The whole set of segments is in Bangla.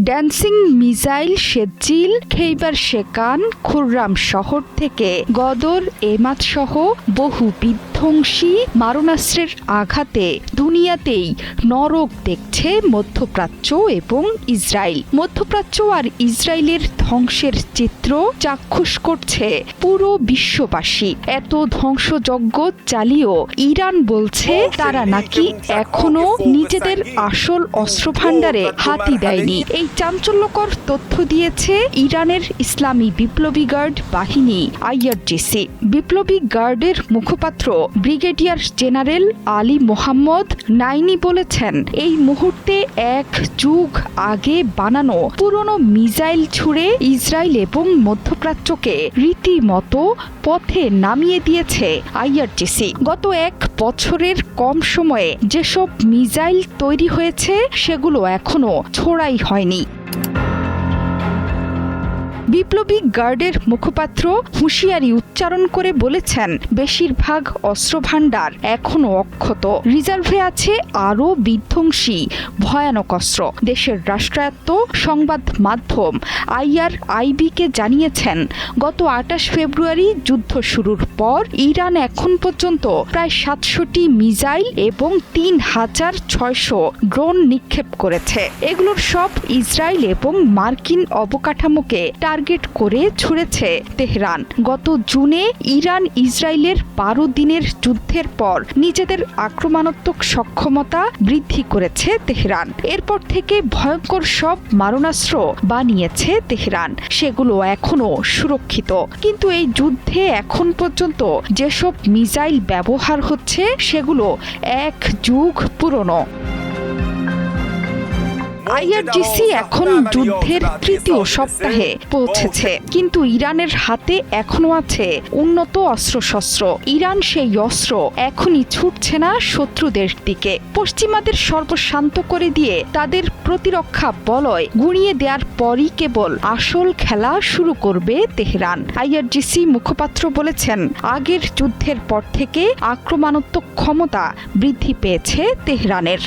ড্যান্সিং মিসাইল শেজ্জিল খেইবার শেকান খুররাম শহর থেকে গদর এমাত সহ বহু বিধ্বংসী মারণাস্ত্রের আঘাতে দুনিয়াতেই নরক দেখছে মধ্যপ্রাচ্য এবং ইসরায়েল। মধ্যপ্রাচ্য আর ইসরায়েলের ধ্বংসের চিত্র চাক্ষুষ করছে পুরো বিশ্ববাসী। এত ধ্বংসযজ্ঞ চালিয়েও ইরান বলছে তারা নাকি এখনো নিজেদের আসল অস্ত্রভাণ্ডারে হাতই দেয়নি। এই চাঞ্চল্যকর তথ্য দিয়েছে ইরানের ইসলামী বিপ্লবী গার্ড বাহিনী IRGC। বিপ্লবী গার্ডের মুখপাত্র ব্রিগেডিয়ার জেনারেল আলী মোহাম্মদ নাইনি বলেছেন, এই মুহূর্তে এক যুগ আগে বানানো পুরনো মিসাইল ছুড়ে ইসরায়েল এবং মধ্যপ্রাচ্যকে রীতিমতো পথে নামিয়ে দিয়েছে IRGC। গত এক বছরের কম সময়ে যেসব মিসাইল তৈরি হয়েছে সেগুলো এখনো ছোড়াই হয়নি। বিপ্লবী গার্ডের মুখপাত্র হুঁশিয়ারি উচ্চারণ করে বলেছেন, বেশিরভাগ অস্ত্রভাণ্ডার এখনো অক্ষত, রিজার্ভে আছে আরও বিধ্বংসী ভয়ানক অস্ত্র। দেশের রাষ্ট্রায়ত্ত সংবাদ মাধ্যম IRIB-কে জানিয়েছেন, গত ২৮ ফেব্রুয়ারি যুদ্ধ শুরুর পর ইরান এখন পর্যন্ত প্রায় ৭০০টি মিসাইল এবং ৩,৬০০ ড্রোন নিক্ষেপ করেছে। এগুলোর সব ইসরায়েল এবং মার্কিন অবকাঠামোকে টার্গেট করে ছুড়েছে তেহরান। গত জুনে ইরান ইসরায়েলের ১২ দিনের যুদ্ধের পর নিজেদের আক্রমণাত্মক সক্ষমতা বৃদ্ধি করেছে তেহরান। এরপর থেকে ভয়ঙ্কর সব মারণাস্ত্র বানিয়েছে তেহরান, সেগুলো এখনো সুরক্ষিত। কিন্তু এই যুদ্ধে এখন পর্যন্ত যেসব মিসাইল ব্যবহার হচ্ছে সেগুলো এক যুগ পুরনো। IRGC এখন যুদ্ধের তৃতীয় সপ্তাহে পৌঁছেছে, কিন্তু ইরানের হাতে এখনো আছে উন্নত অস্ত্রশস্ত্র। ইরান সেই অস্ত্র এখনই ছুটছে না শত্রুদের দিকে। পশ্চিমাদের সর্বশান্ত করে দিয়ে তাদের প্রতিরক্ষা বলয় গুঁড়িয়ে দেওয়ার পরই কেবল আসল খেলা শুরু করবে তেহরান। IRGC মুখপাত্র বলেছেন, আগের যুদ্ধের পর থেকে আক্রমণাত্মক ক্ষমতা বৃদ্ধি পেয়েছে তেহরানের।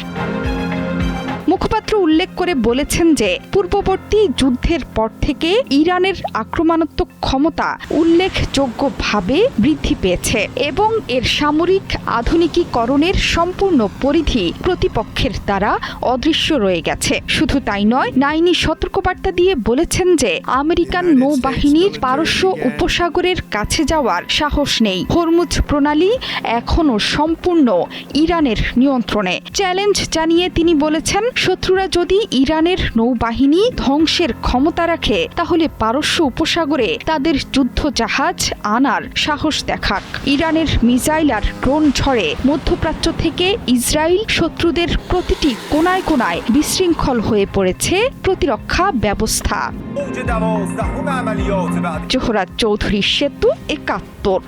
মুখপাত্র উল্লেখ করে বলেছেন যে পূর্ববর্তী যুদ্ধের পর থেকে ইরানের আক্রমণাত্মক ক্ষমতা উল্লেখযোগ্যভাবে বৃদ্ধি পেয়েছে এবং এর সামরিক আধুনিকীকরণের সম্পূর্ণ পরিধি প্রতিপক্ষের দ্বারা অদৃশ্য রয়ে গেছে। শুধু তাই নয়, নাইনি সতর্কবার্তা দিয়ে বলেছেন যে আমেরিকান নৌবাহিনীর পারস্য উপসাগরের কাছে যাওয়ার সাহস নেই। হরমুজ প্রণালী এখনও সম্পূর্ণ ইরানের নিয়ন্ত্রণে। চ্যালেঞ্জ জানিয়ে তিনি বলেছেন, শত্রুরা যদি ইরানের নৌবাহিনী ধ্বংসের ক্ষমতা রাখে তাহলে পারস্য উপসাগরে তাদের যুদ্ধ জাহাজ আনার সাহস দেখাক। ইরানের মিসাইল আর ড্রোন ঝড়ে মধ্যপ্রাচ্য থেকে ইসরায়েল শত্রুদের প্রতিটি কোনায় কোনায় বিশৃঙ্খল হয়ে পড়েছে প্রতিরক্ষা ব্যবস্থা। জোহরা চৌধুরী সেতু, ৭১।